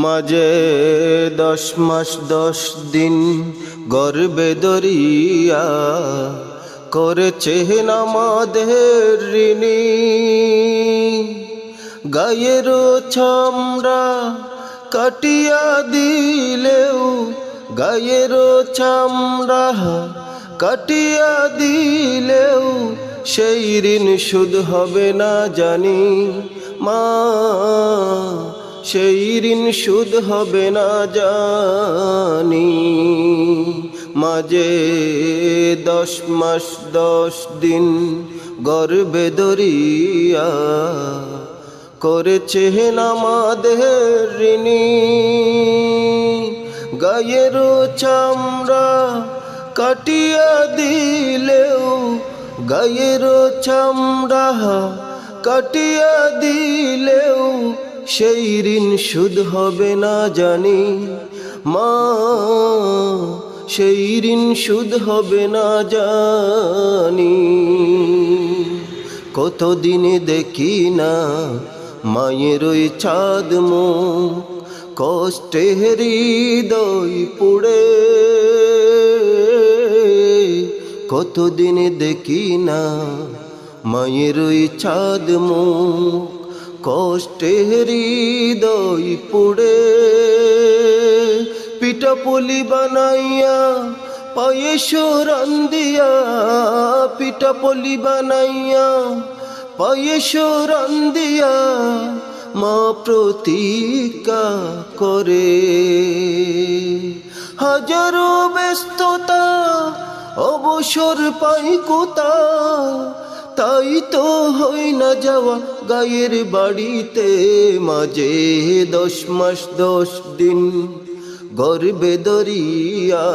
মাঝে 10 মাস 10 দিন গর্বে দরিয়া করেছেন আমাদের ঋণী। গায়ের চামড়া কাটিয়া দিলেও, গায়ের চামড়া কাটিয়া দিলেও সেই ঋণ শোধ হবে না জানি মা, সেই ঋণ শোধ হবে না জানি। মাঝে 10 মাস 10 দিন গর্বে দরিয়া করেছেন আমাদের ঋণী। গায়ের চামড়া কাটিয়া দিলেও, গায়ের চামড়া কাটিয়া দিলেও সেই ঋণ শোধ হবে না জানি মা, সেই ঋণ শোধ হবে না জানি। কতদিনে দেখি না মায়ের ওই চাঁদ মুখ, কষ্টে হৃদয় পুড়ে। কতদিনে দেখি না মায়ের ওই চাঁদ মুখ, কষ্টে হৃদয় পুড়ে। পিঠা পুলি বানাইয়া পায়েস রান্দিয়া, পিঠা পুলি বানাইয়া পায়েস রান্দিয়া মা প্রতীক্ষা করে। হাজারো ব্যস্ততা অবসর পাই কোথা, তাই তো হই না যাওয়া গায়ের বাড়িতে। মাঝে 10 মাস 10 দিন গর্বে দরিয়া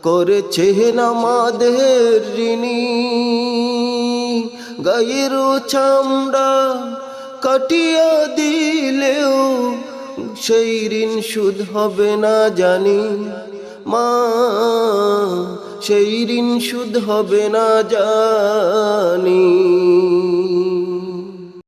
করেছেন আমাদের ঋণী। গায়ের চামড়া কাটিয়া দিলেও সেই ঋণ শোধ হবে না জানি মা, সেই ঋণ শোধ হবে না জানি।